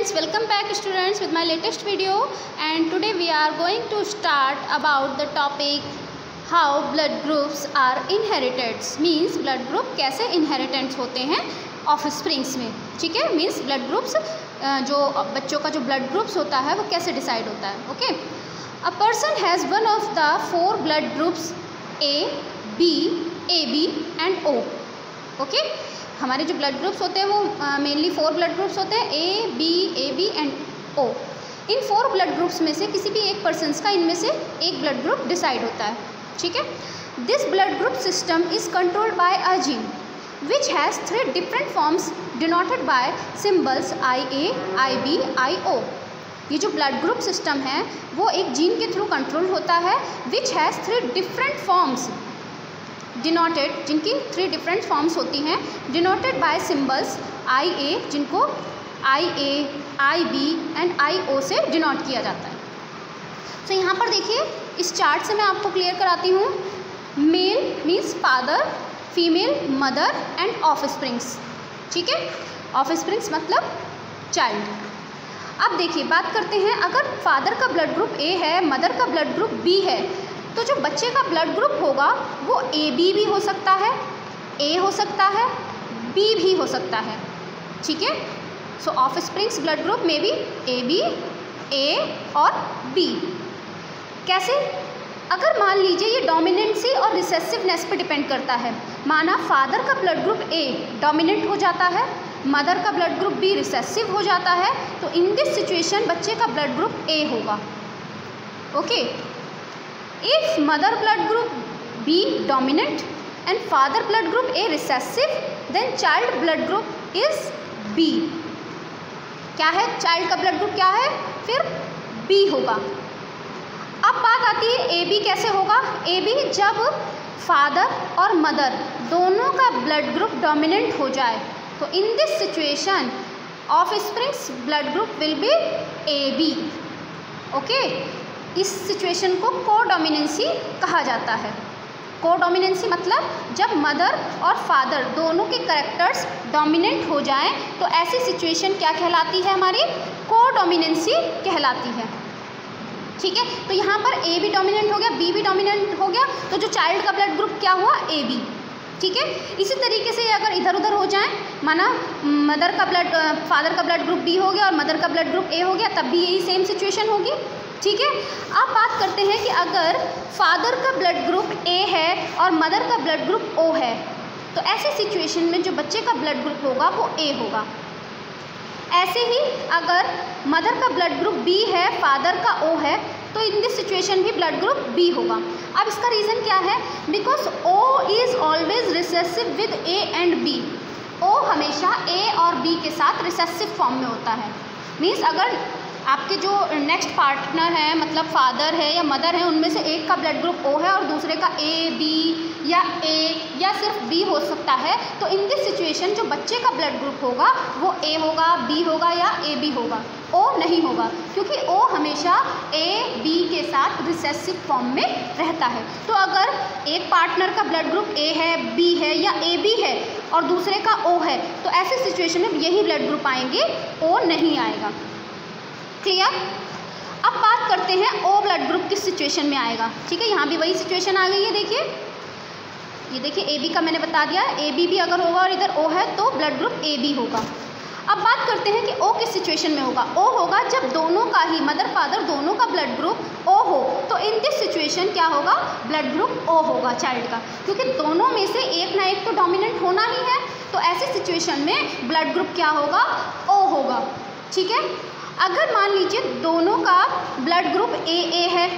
students, welcome back students with my latest video, and today we are going to start about the topic how blood groups are inherited. means blood group कैसे inheritance होते हैं offsprings में. ठीक है, means blood groups जो बच्चों का जो ब्लड ग्रुप्स होता है वो कैसे डिसाइड होता है. Okay, a person has one of the 4 blood groups A, B, AB and O. Okay, हमारे जो ब्लड ग्रुप्स होते हैं वो मेनली 4 ब्लड ग्रुप्स होते हैं A, B, AB and O. In 4 blood groups में से किसी भी एक पर्सन्स का इनमें से एक ब्लड ग्रुप डिसाइड होता है. ठीक है, this blood group system is controlled by a gene which has 3 different forms denoted by symbols IA, IB, IO. ये जो ब्लड ग्रुप सिस्टम है वो एक जीन के थ्रू कंट्रोल होता है which has 3 different forms denoted, जिनकी 3 different forms होती हैं denoted by symbols IA, जिनको IA, IB एंड IO से डिनोट किया जाता है. तो यहाँ पर देखिए इस चार्ट से मैं आपको क्लियर कराती हूँ. Male means father, female mother and offsprings. ठीक है, ऑफस्प्रिंग्स मतलब चाइल्ड. अब देखिए बात करते हैं, अगर फादर का ब्लड ग्रुप A है, मदर का ब्लड ग्रुप B है, तो जो बच्चे का ब्लड ग्रुप होगा वो AB भी हो सकता है, A हो सकता है, B भी हो सकता है. ठीक है, सो ऑफस्प्रिंग्स ब्लड ग्रुप में भी AB, A और B. कैसे? अगर मान लीजिए ये डोमिनेंसी और रिसेसिवनेस पे डिपेंड करता है. माना फादर का ब्लड ग्रुप A डोमिनेंट हो जाता है, मदर का ब्लड ग्रुप B रिसेसिव हो जाता है, तो इन दिस सिचुएशन बच्चे का ब्लड ग्रुप A होगा. Okay, if mother blood group B dominant and father blood group A recessive, then child blood group is B. क्या है चाइल्ड का ब्लड ग्रुप, क्या है फिर B होगा. अब बात आती है AB कैसे होगा. AB जब फादर और मदर दोनों का ब्लड ग्रुप डोमिनेंट हो जाए, तो in this situation offsprings blood group will be AB. Okay, इस सिचुएशन को कोडोमिनेंसी कहा जाता है. कोडोमिनेंसी मतलब जब मदर और फादर दोनों के कैरेक्टर्स डोमिनेंट हो जाएं, तो ऐसी सिचुएशन क्या कहलाती है, हमारी कोडोमिनेंसी कहलाती है. ठीक है, तो यहाँ पर A भी डोमिनेंट हो गया, B भी डोमिनेंट हो गया, तो जो चाइल्ड का ब्लड ग्रुप क्या हुआ, AB. ठीक है, इसी तरीके से अगर इधर उधर हो जाए, माना मदर का ब्लड फादर का ब्लड ग्रुप B हो गया और मदर का ब्लड ग्रुप A हो गया, तब भी यही सेम सिचुएशन होगी. ठीक है, अब बात करते हैं कि अगर फादर का ब्लड ग्रुप A है और मदर का ब्लड ग्रुप O है, तो ऐसी सिचुएशन में जो बच्चे का ब्लड ग्रुप होगा वो A होगा. ऐसे ही अगर मदर का ब्लड ग्रुप B है, फादर का O है, तो इन दिस सिचुएशन भी ब्लड ग्रुप B होगा. अब इसका रीज़न क्या है, because O is always recessive with A and B. O हमेशा A और B के साथ रिसेसिव फॉर्म में होता है. मीन्स अगर आपके जो नेक्स्ट पार्टनर है, मतलब फादर है या मदर है, उनमें से एक का ब्लड ग्रुप O है और दूसरे का A, B या A या सिर्फ B हो सकता है, तो इन दिस सिचुएशन जो बच्चे का ब्लड ग्रुप होगा वो A होगा, B होगा या AB होगा, O नहीं होगा, क्योंकि O हमेशा A, B के साथ रिसेसिव फॉर्म में रहता है. तो अगर एक पार्टनर का ब्लड ग्रुप A है, B है या AB है और दूसरे का O है, तो ऐसे सिचुएशन में यही ब्लड ग्रुप आएंगे, O नहीं आएगा. क्लियर? अब बात करते हैं O ब्लड ग्रुप किस सिचुएशन में आएगा. ठीक है, यहाँ भी वही सिचुएशन आ गई है. देखिए, ये देखिए AB का मैंने बता दिया, AB भी अगर होगा और इधर O है तो ब्लड ग्रुप AB होगा. अब बात करते हैं कि O किस सिचुएशन में होगा. O होगा जब दोनों का ही, मदर फादर दोनों का ब्लड ग्रुप O हो, तो इन दिस सिचुएशन क्या होगा, ब्लड ग्रुप O होगा चाइल्ड का, क्योंकि दोनों में से एक ना एक तो डोमिनेंट होना ही है. तो ऐसी सिचुएशन में ब्लड ग्रुप क्या होगा, O होगा. ठीक है, अगर मान लीजिए दोनों का ब्लड ग्रुप AA है,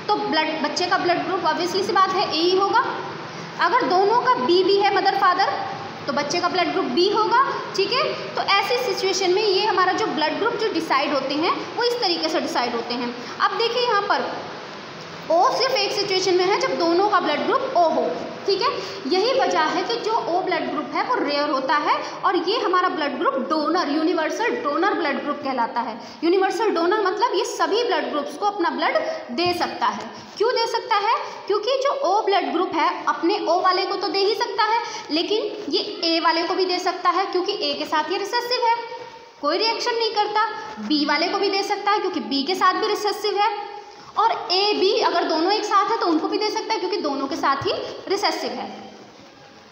तो बच्चे का ब्लड ग्रुप ऑब्वियसली सी बात है A ही होगा. अगर दोनों का B है, मदर फादर, तो बच्चे का ब्लड ग्रुप B होगा. ठीक है, तो ऐसी सिचुएशन में ये हमारा जो ब्लड ग्रुप जो डिसाइड होते हैं वो इस तरीके से डिसाइड होते हैं. अब देखिए यहाँ पर O सिर्फ एक सिचुएशन में है जब दोनों का ब्लड ग्रुप O हो. ठीक है, यही वजह है कि जो O ब्लड ग्रुप है वो रेयर होता है, और ये हमारा blood group donor, universal donor blood group कहलाता है. यूनिवर्सल डोनर मतलब ये सभी ब्लड ग्रुप्स को अपना ब्लड दे सकता है. क्यों दे सकता है, क्योंकि जो O ब्लड ग्रुप है अपने O वाले को तो दे ही सकता है, लेकिन ये A वाले को भी दे सकता है, क्योंकि A के साथ ये रिसेसिव है. कोई रिएक्शन नहीं करता। बी वाले को भी दे सकता है क्योंकि बी के साथ भी रिसेसिव है, और ए बी अगर दोनों एक साथ है तो उनको भी दे सकता है क्योंकि दोनों के साथ ही रिसेसिव है।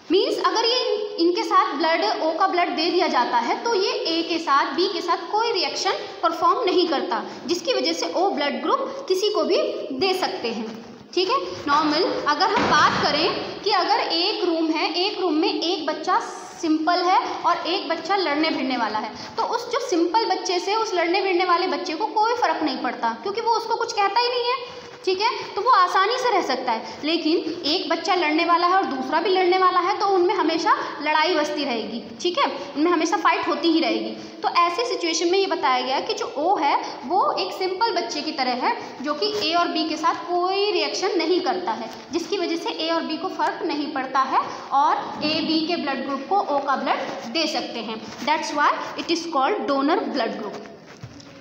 मीन्स अगर ये इनके साथ ब्लड, ओ का ब्लड दे दिया जाता है तो ये ए के साथ, बी के साथ कोई रिएक्शन परफॉर्म नहीं करता, जिसकी वजह से ओ ब्लड ग्रुप किसी को भी दे सकते हैं। ठीक है। नॉर्मल अगर हम बात करें कि अगर एक रूम है, एक रूम में एक बच्चा सिंपल है और एक बच्चा लड़ने भिड़ने वाला है, तो उस जो सिंपल बच्चे से उस लड़ने भिड़ने वाले बच्चे को कोई फ़र्क नहीं पड़ता क्योंकि वो उसको कुछ कहता ही नहीं है। ठीक है, तो वो आसानी से रह सकता है। लेकिन एक बच्चा लड़ने वाला है और दूसरा भी लड़ने वाला है तो उनमें हमेशा लड़ाई बसती रहेगी। ठीक है, उनमें हमेशा फाइट होती ही रहेगी। तो ऐसी सिचुएशन में ये बताया गया कि जो ओ है वो एक सिंपल बच्चे की तरह है जो कि ए और बी के साथ कोई रिएक्शन नहीं करता है, जिसकी वजह से ए और बी को फ़र्क नहीं पड़ता है और ए बी के ब्लड ग्रुप को ओ का ब्लड दे सकते हैं। That's why it is called donor blood group.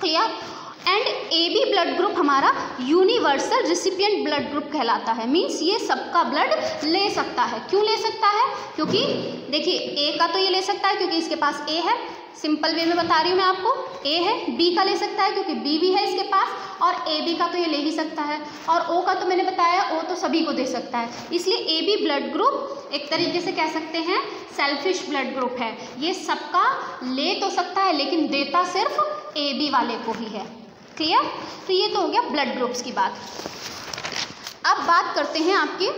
Clear. And A B blood group हमारा यूनिवर्सल रिसिपिएंट ब्लड ग्रुप कहलाता है। मीन्स ये सबका ब्लड ले सकता है। क्यों ले सकता है? क्योंकि देखिए ए का तो ये ले सकता है क्योंकि इसके पास ए है, सिंपल वे में बता रही हूँ मैं आपको, ए है। बी का ले सकता है क्योंकि बी भी है इसके पास, और ए बी का तो ये ले ही सकता है। और ओ का तो मैंने बताया, ओ तो सभी को दे सकता है। इसलिए ए बी ब्लड ग्रुप एक तरीके से कह सकते हैं सेल्फिश ब्लड ग्रुप है। ये सबका ले तो सकता है लेकिन देता सिर्फ ए बी वाले को ही है। क्लियर। तो ये तो हो गया ब्लड ग्रुप्स की बात। अब बात करते हैं आपके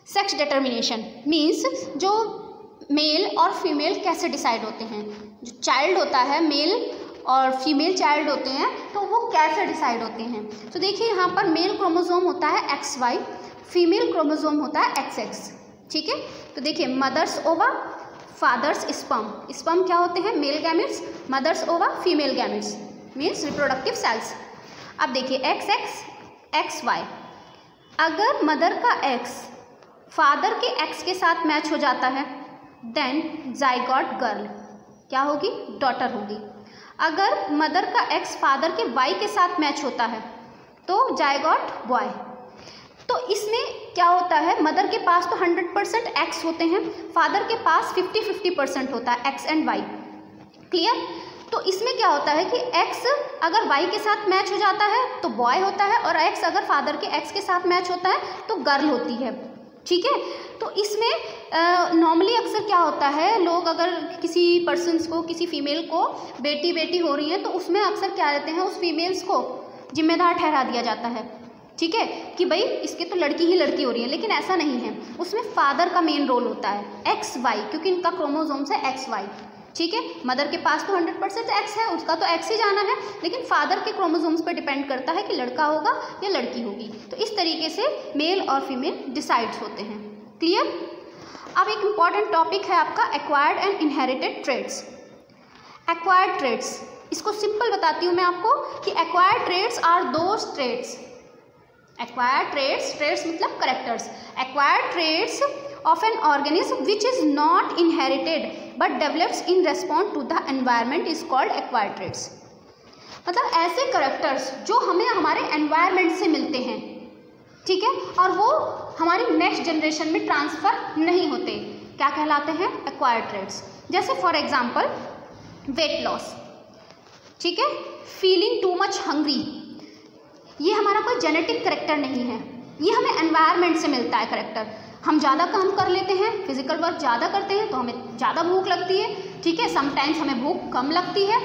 सेक्स डिटर्मिनेशन। मीन्स जो मेल और फीमेल कैसे डिसाइड होते हैं। जो चाइल्ड होता है, मेल और फीमेल चाइल्ड होते हैं, तो वो कैसे डिसाइड होते हैं। तो देखिए यहाँ पर मेल क्रोमोसोम होता है XY, फीमेल क्रोमोसोम होता है XX। ठीक है। तो देखिए मदर्स ओवा, फादर्स स्पर्म। स्पर्म क्या होते हैं? Male gametes. मदर्स ओवा female gametes, means reproductive cells. अब देखिए XX XY, अगर मदर का X फादर के X के साथ मैच हो जाता है देन जाइगोट गर्ल क्या होगी? डॉटर होगी। अगर मदर का X फादर के Y के साथ मैच होता है तो जाइगोट बॉय। तो इसमें क्या होता है, मदर के पास तो 100% X होते हैं, फादर के पास 50-50% होता है X एंड Y। क्लियर। तो इसमें क्या होता है कि X अगर Y के साथ मैच हो जाता है तो बॉय होता है, और X अगर फादर के X के साथ मैच होता है तो गर्ल होती है। ठीक है। तो इसमें नॉर्मली अक्सर क्या होता है, लोग अगर किसी पर्सन्स को, किसी फीमेल को बेटी बेटी हो रही है तो उसमें अक्सर क्या रहते हैं, उस फीमेल्स को जिम्मेदार ठहरा दिया जाता है। ठीक है, कि भाई इसके तो लड़की ही लड़की हो रही है, लेकिन ऐसा नहीं है। उसमें फादर का मेन रोल होता है XY, क्योंकि इनका क्रोमोसोम्स है XY। ठीक है। मदर के पास तो 100% X है, उसका तो X ही जाना है, लेकिन फादर के क्रोमोसोम्स पर डिपेंड करता है कि लड़का होगा या लड़की होगी। तो इस तरीके से मेल और फीमेल डिसाइड्स होते हैं। क्लियर। अब एक इम्पॉर्टेंट टॉपिक है आपका acquired and inherited traits. Acquired traits, इसको सिंपल बताती हूँ मैं आपको कि acquired traits are those traits. Acquired traits, traits मतलब characters. Acquired traits of an organism which is not inherited but develops in response to the environment is called acquired traits। मतलब ऐसे characters जो हमें हमारे एनवायरनमेंट से मिलते हैं, ठीक है, और वो हमारी नेक्स्ट जनरेशन में ट्रांसफ़र नहीं होते, क्या कहलाते हैं? Acquired traits. जैसे फॉर एग्जांपल वेट लॉस, ठीक है, फीलिंग टू मच हंग्री, ये हमारा कोई जेनेटिक करेक्टर नहीं है, ये हमें एनवायरनमेंट से मिलता है करेक्टर। हम ज़्यादा काम कर लेते हैं, फिजिकल वर्क ज़्यादा करते हैं तो हमें ज़्यादा भूख लगती है। ठीक है, समटाइम्स हमें भूख कम लगती है।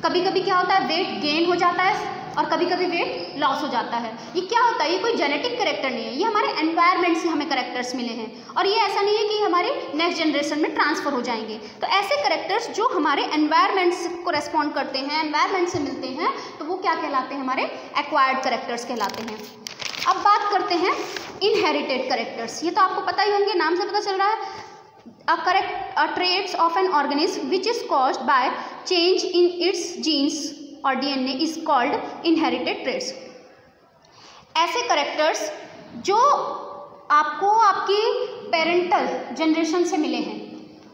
कभी कभी क्या होता है, वेट गेन हो जाता है और कभी कभी वेट लॉस हो जाता है। ये क्या होता है? ये कोई जेनेटिक करेक्टर नहीं है, ये हमारे एनवायरनमेंट से हमें करेक्टर्स मिले हैं, और ये ऐसा नहीं है कि हमारे नेक्स्ट जनरेशन में ट्रांसफ़र हो जाएंगे। तो ऐसे करेक्टर्स जो हमारे एनवायरनमेंट को रेस्पॉन्ड करते हैं, एनवायरनमेंट से मिलते हैं, तो वो क्या कहलाते हैं? हमारे एक्वायर्ड करेक्टर्स कहलाते हैं। अब बात करते हैं इनहेरिटेड करेक्टर्स। ये तो आपको पता ही होंगे, नाम से पता चल रहा है। A traits of an organism which is caused by change in its genes और DNA is called inherited traits। ऐसे करेक्टर्स जो आपको आपकी पेरेंटल जनरेशन से मिले हैं,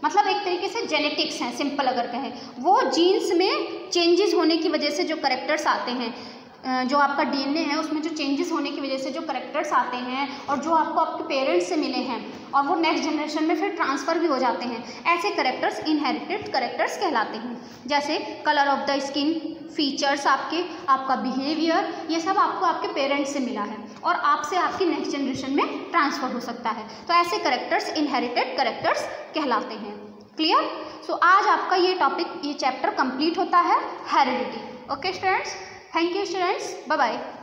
मतलब एक तरीके से जेनेटिक्स हैं, सिंपल अगर कहें, वो जीन्स में चेंजेस होने की वजह से जो करेक्टर्स आते हैं, जो आपका डीएनए है उसमें जो चेंजेस होने की वजह से जो करेक्टर्स आते हैं और जो आपको आपके पेरेंट्स से मिले हैं और वो नेक्स्ट जनरेशन में फिर ट्रांसफ़र भी हो जाते हैं, ऐसे करेक्टर्स इनहेरिटेड करेक्टर्स कहलाते हैं। जैसे colour of the skin, features आपका बिहेवियर, ये सब आपको आपके पेरेंट्स से मिला है और आपसे आपकी नेक्स्ट जनरेशन में ट्रांसफ़र हो सकता है। तो ऐसे करेक्टर्स इनहेरिटेड करेक्टर्स कहलाते हैं। क्लियर? सो आज आपका ये टॉपिक, ये चैप्टर कंप्लीट होता है heredity. Okay students, thank you students, bye bye.